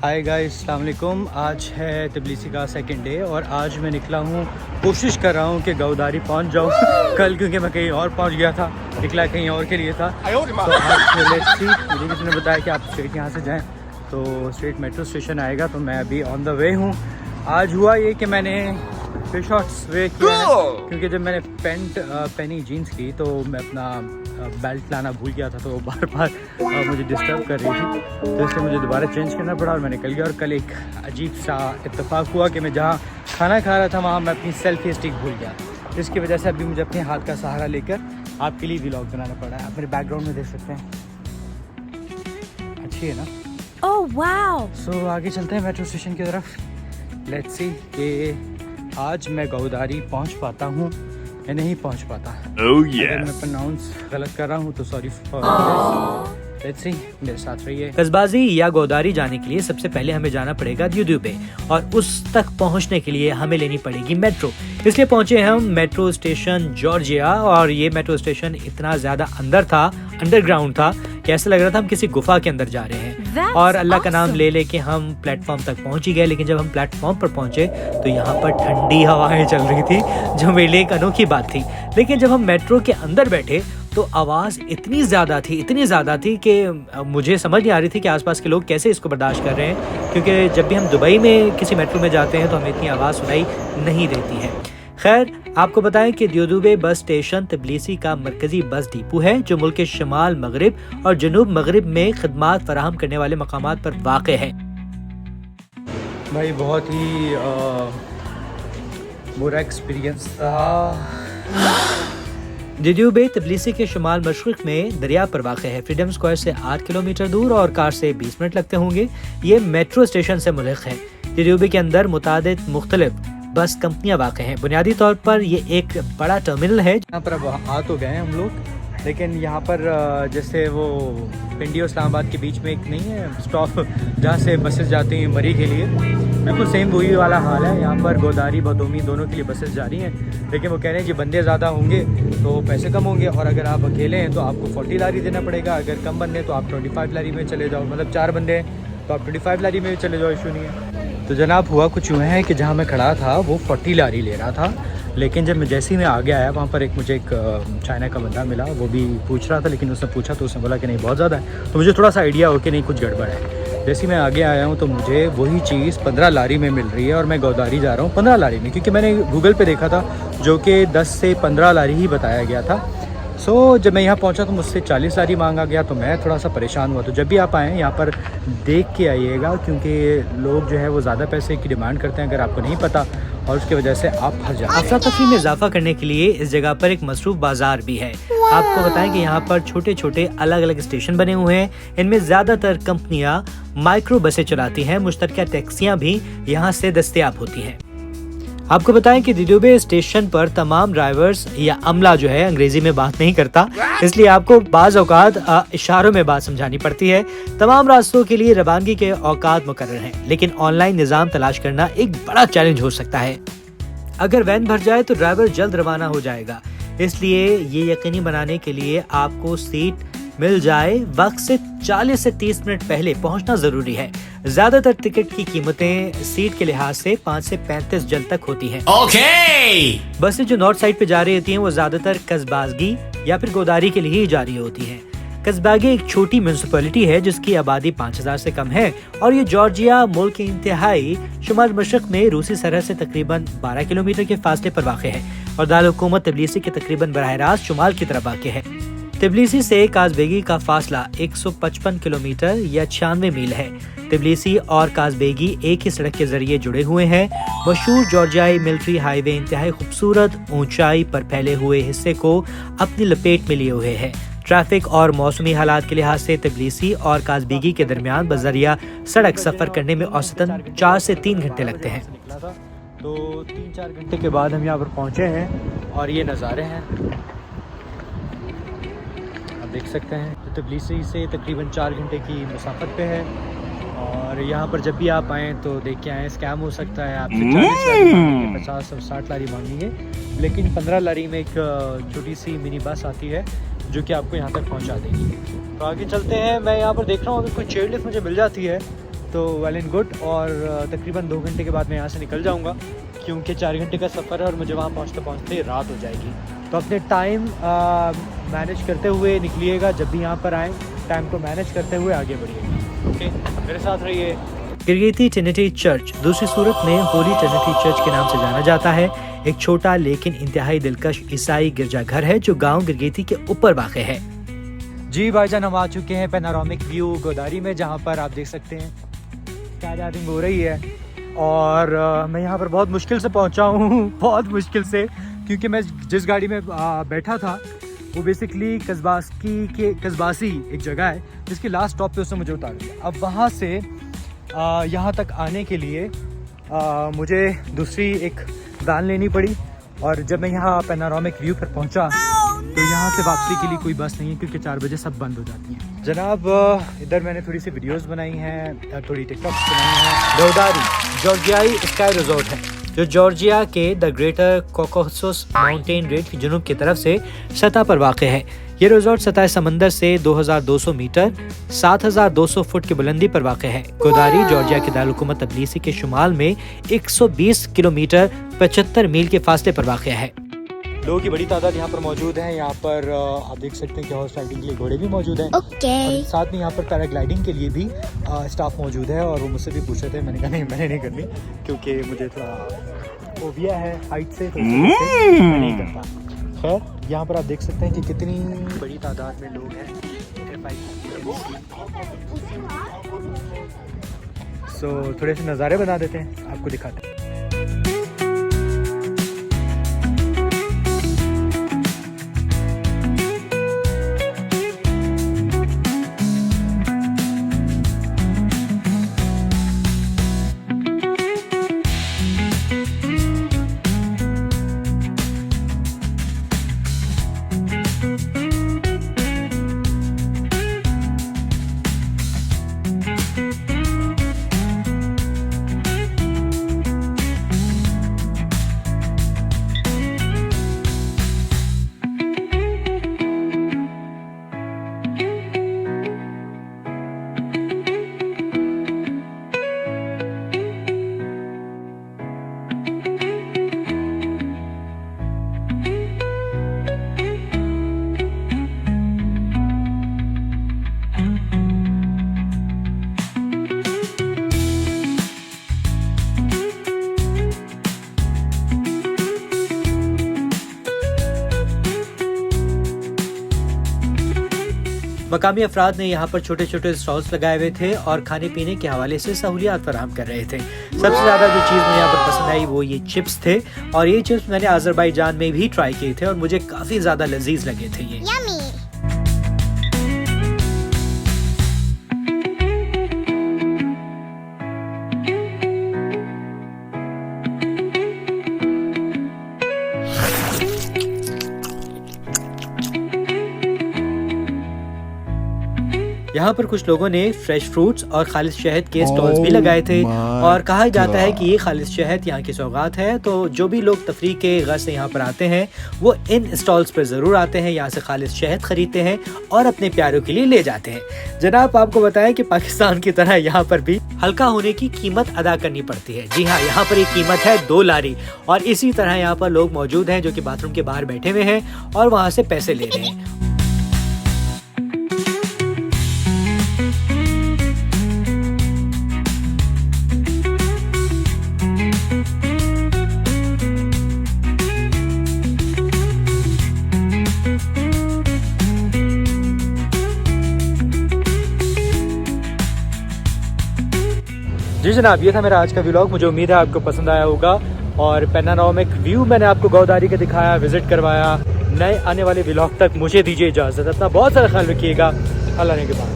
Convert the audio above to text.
Hi guys, अस्सलाम वालेकुम। आज है तबलीसी का सेकंड डे और आज मैं निकला हूँ, कोशिश कर रहा हूँ कि गौदारी पहुँच जाऊँ कल, क्योंकि मैं कहीं और पहुँच गया था, निकला कहीं और के लिए था। तो आज लेट्स सी, मुझे किसी ने बताया कि आप स्ट्रेट यहाँ से जाएँ तो स्ट्रेट मेट्रो स्टेशन आएगा, तो मैं अभी ऑन द वे हूँ। आज हुआ ये कि मैंने फिश शॉर्ट्स वे किया है, क्योंकि जब मैंने पहनी जीन्स की तो मैं अपना बेल्ट लाना भूल गया था, तो वो बार बार मुझे डिस्टर्ब कर रही थी, तो इसलिए मुझे दोबारा चेंज करना पड़ा और मैं निकल गया। और कल एक अजीब सा इत्तेफाक हुआ कि मैं जहाँ खाना खा रहा था वहाँ मैं अपनी सेल्फी स्टिक भूल गया, जिसकी वजह से अभी मुझे अपने हाथ का सहारा लेकर आपके लिए व्लॉग बनाना पड़ा है। आप मेरे बैकग्राउंड में देख सकते हैं, अच्छी है ना? Oh wow. सो आगे चलते हैं मेट्रो स्टेशन की तरफ। लेट्स सी कि आज मैं गौदारी पहुंच पाता हूं या नहीं पहुंच पाता। अगर मैं प्रोनाउंस गलत कर रहा हूं तो sorry for this. Let's see, मेरे साथ रहिए। कसबाजी या गौदारी जाने के लिए सबसे पहले हमें जाना पड़ेगा द्यूदुबे और उस तक पहुंचने के लिए हमें लेनी पड़ेगी मेट्रो। इसलिए पहुंचे हम मेट्रो स्टेशन जॉर्जिया, और ये मेट्रो स्टेशन इतना ज्यादा अंदर था, अंडरग्राउंड था कि ऐसा लग रहा था हम किसी गुफा के अंदर जा रहे हैं। और अल्लाह का नाम ले लेके हम प्लेटफॉर्म तक पहुंच ही गए। लेकिन जब हम प्लेटफॉर्म पर पहुंचे तो यहाँ पर ठंडी हवाएं चल रही थी, जो मेरे लिए एक अनोखी बात थी। लेकिन जब हम मेट्रो के अंदर बैठे तो आवाज़ इतनी ज़्यादा थी कि मुझे समझ नहीं आ रही थी कि आसपास के लोग कैसे इसको बर्दाश्त कर रहे हैं, क्योंकि जब भी हम दुबई में किसी मेट्रो में जाते हैं तो हमें इतनी आवाज़ सुनाई नहीं देती है। खैर, आपको बताएं कि द्यूदुबे बस स्टेशन तबलीसी का मरकजी बस डिपो है, जो मुल्क के शमाल मगरिब और जनूब मगरिब में खदमात फराहम करने वाले मकामात पर वाक़े है। भाई बहुत ही बुरा एक्सपीरियंस था। द्यूदुबे तबलीसी के शुमाल मशरिक में दरिया पर वाक़ है। फ्रीडम स्क्वायर से 8 किलोमीटर दूर और कार से 20 मिनट लगते होंगे। ये मेट्रो स्टेशन से मुल्क है। द्यूदुबे के अंदर मुतादिद मुख्तलिफ बस कंपनियां वाक़ हैं। बुनियादी तौर पर ये एक बड़ा टर्मिनल है। यहाँ पर अब आ तो गए हम लोग, लेकिन यहाँ पर जैसे वो पिंडी और इस्लामाबाद के बीच में एक नहीं है स्टॉप जहाँ से बसेस जाती हैं मरी के लिए, बिल्कुल सेम वही वाला हाल है। यहाँ पर गौदारी बदोमी दोनों के लिए बसेस जा रही हैं, लेकिन वो कह रहे हैं कि बंदे ज़्यादा होंगे तो पैसे कम होंगे, और अगर आप अकेले हैं तो आपको 40 लारी देना पड़ेगा, अगर कम बंदे तो आप 25 लारी में चले जाओ, मतलब 4 बंदे हैं तो आप 25 लारी में चले जाओ, इशू नहीं है। तो जनाब हुआ कुछ यूँ है कि जहाँ मैं खड़ा था वो 40 लारी ले रहा था, लेकिन जब मैं जैसे ही मैं आगे आया वहाँ पर मुझे एक चाइना का बंदा मिला, वो भी पूछ रहा था, लेकिन उसने पूछा तो उसने बोला कि नहीं बहुत ज़्यादा है, तो मुझे थोड़ा सा आइडिया हो कि नहीं कुछ गड़बड़ है। जैसे ही मैं आगे आया हूँ तो मुझे वही चीज़ 15 लारी में मिल रही है और मैं गौदारी जा रहा हूँ 15 लारी में, क्योंकि मैंने गूगल पे देखा था जो कि 10 से 15 लारी ही बताया गया था। सो जब मैं यहाँ पहुँचा तो मुझसे 40 लारी मांगा गया, तो मैं थोड़ा सा परेशान हुआ। तो जब भी आप आएँ यहाँ पर देख के आइएगा, क्योंकि लोग जो है वो ज़्यादा पैसे की डिमांड करते हैं अगर आपको नहीं पता, और उसकी वजह से आप फंस जाते हैं। अफरा तफरी में इजाफा करने के लिए इस जगह पर एक मसरूफ बाजार भी है। आपको बताएं कि यहाँ पर छोटे छोटे अलग अलग स्टेशन बने हुए हैं। इनमें ज्यादातर कंपनियां माइक्रो बसें चलाती हैं। मुश्तरका टैक्सियां भी यहाँ से दस्तयाब होती हैं। आपको बताएं कि द्यूदुबे स्टेशन पर तमाम ड्राइवर्स या अमला जो है अंग्रेजी में बात नहीं करता, इसलिए आपको बाज़ औकात इशारों में बात समझानी पड़ती है। तमाम रास्तों के लिए रवानगी के औकात मुकर्रर हैं, लेकिन ऑनलाइन निज़ाम तलाश करना एक बड़ा चैलेंज हो सकता है। अगर वैन भर जाए तो ड्राइवर जल्द रवाना हो जाएगा, इसलिए ये यकीनी बनाने के लिए आपको सीट मिल जाए वक्त से 40 से 30 मिनट पहले पहुंचना जरूरी है। ज्यादातर टिकट की कीमतें सीट के लिहाज से 5 से 35 जल तक होती हैं। बसें जो नॉर्थ साइड पे जा रही होती हैं वो ज्यादातर कसबागी या फिर गौदारी के लिए ही जा रही होती हैं। कसबागी एक छोटी म्यूनिसिपैलिटी है जिसकी आबादी 5000 से कम है, और ये जॉर्जिया मुल्क के इंतहाई शुमाल मशरक में रूसी सरहद से तकरीबन 12 किलोमीटर के फासले पर वाक़ है, और दारुल हुकूमत तबलीसी के तकरीबन बराह रास्त शुमाल की तरफ वाक़ है। तबलीसी से काजबेगी का फासला 155 किलोमीटर या 96 मील है। तबलीसी और काजबेगी एक ही सड़क के जरिए जुड़े हुए हैं। मशहूर जॉर्जियाई मिलिट्री हाईवे इंतहाई खूबसूरत ऊंचाई पर फैले हुए हिस्से को अपनी लपेट में लिए हुए है। ट्रैफिक और मौसमी हालात के लिहाज से तबलीसी और काजबेगी के दरमियान बजरिया सड़क सफर करने में औसतन 4 से 3 घंटे लगते हैं। तो 3-4 घंटे के बाद हम यहाँ पर पहुँचे हैं और ये नज़ारे हैं देख सकते हैं। तो तबलीसी से तकरीबन 4 घंटे की मुसाफत पे है, और यहाँ पर जब भी आप आएँ तो देख के आएँ, स्कैम हो सकता है। आपसे 40 लारी मांगेंगे, 50 और 60 लारी मांगेंगे, लेकिन 15 लारी में एक छोटी सी मिनी बस आती है जो कि आपको यहाँ तक पहुँचा देगी। तो आगे चलते हैं। मैं यहाँ पर देख रहा हूँ अगर कोई चेयर लिफ्ट मुझे मिल जाती है तो वेल एंड गुड। और तकरीबन 2 घंटे के बाद मैं यहाँ से निकल जाऊँगा, क्योंकि 4 घंटे का सफ़र है और मुझे वहाँ पहुँचते पहुँचते रात हो जाएगी। तो अपने टाइम मैनेज करते हुए निकलिएगा, जब भी यहाँ पर आएँ टाइम को मैनेज करते हुए आगे बढ़िएगा। ओके, मेरे साथ रहिए। गिरगिटी ट्रिनिटी चर्च दूसरी सूरत में होली ट्रिनिटी चर्च के नाम से जाना जाता है। एक छोटा लेकिन इंतहाई दिलकश ईसाई गिरजाघर है जो गांव गिरगिटी के ऊपर वाक़ है। जी भाईजान, हम आ चुके हैं पैनोरामिक व्यू गोदारी में, जहाँ पर आप देख सकते हैं स्काईडाइविंग हो रही है। और मैं यहाँ पर बहुत मुश्किल से पहुँचा हूँ बहुत मुश्किल से, क्योंकि मैं जिस गाड़ी में बैठा था वो बेसिकली कस्बासी एक जगह है जिसकी लास्ट स्टॉप पे उसने मुझे उतार दिया। अब वहाँ से यहाँ तक आने के लिए मुझे दूसरी एक वैन लेनी पड़ी, और जब मैं यहाँ पैनोरामिक व्यू पर पहुँचा तो यहाँ से वापसी के लिए कोई बस नहीं है, क्योंकि 4 बजे सब बंद हो जाती हैं। जनाब, इधर मैंने थोड़ी सी वीडियोस बनाई हैं, थोड़ी टिकटॉक्स बनाई हैं। गोदारी जॉर्जियाई स्काई रिजॉर्ट है जो जॉर्जिया के the greater Caucasus mountain range की जुनूब की तरफ से सतह पर वाक़ है। ये रिजॉर्ट सतह समंदर से 2200 मीटर 7200 फुट की बुलंदी पर वाक़ है। गोदारी जॉर्जिया के दारुल-हुकूमत तबिलिसी के शुमाल में 120 किलोमीटर 75 मील के फासले पर वाक़ है। लोगों की बड़ी तादाद यहाँ पर मौजूद है। यहाँ पर आप देख सकते हैं कि हॉर्स राइडिंग के लिए घोड़े भी मौजूद हैं। और साथ में यहाँ पर पैराग्लाइडिंग के लिए भी स्टाफ मौजूद है। और वो मुझसे भी पूछ रहे थे, मैंने कहा नहीं, मैंने नहीं करनी, क्योंकि मुझे थोड़ा फोबिया है हाइट से, तो मैं नहीं करता। खैर, यहाँ पर आप देख सकते हैं कि कितनी बड़ी तादाद में लोग हैं। सो थोड़े से नज़ारे बना देते हैं, आपको दिखाते हैं। मकामी अफराद ने यहाँ पर छोटे छोटे स्टॉल्स लगाए हुए थे और खाने पीने के हवाले से सहूलियात फराहम कर रहे थे। सबसे ज़्यादा जो चीज़ मुझे यहाँ पर पसंद आई वो ये चिप्स थे, और ये चिप्स मैंने अज़रबैजान में भी ट्राई किए थे और मुझे काफ़ी ज़्यादा लजीज लगे थे ये। यहाँ पर कुछ लोगों ने फ्रेश फ्रूट्स और खालिश शहद के स्टॉल्स भी लगाए थे, और कहा जाता है कि ये खालिश शहद यहाँ की सौगात है। तो जो भी लोग तफरीह के गर्ज से यहाँ पर आते हैं वो इन स्टॉल्स पर ज़रूर आते हैं, यहाँ से खालिश शहद खरीदते हैं और अपने प्यारों के लिए ले जाते हैं। जनाब, आपको बताएं कि पाकिस्तान की तरह यहाँ पर भी हल्का होने की कीमत अदा करनी पड़ती है। जी हाँ, यहाँ पर एक कीमत है 2 लारी, और इसी तरह यहाँ पर लोग मौजूद हैं जो कि बाथरूम के बाहर बैठे हुए हैं और वहाँ से पैसे ले रहे हैं। जी जनाब, ये था मेरा आज का व्लॉग। मुझे उम्मीद है आपको पसंद आया होगा। और पैनोरामिक व्यू मैंने आपको गोदारी का दिखाया, विजिट करवाया। नए आने वाले व्लॉग तक मुझे दीजिए इजाज़त। अपना बहुत सारा ख्याल रखिएगा। अल्लाह ने के बाद।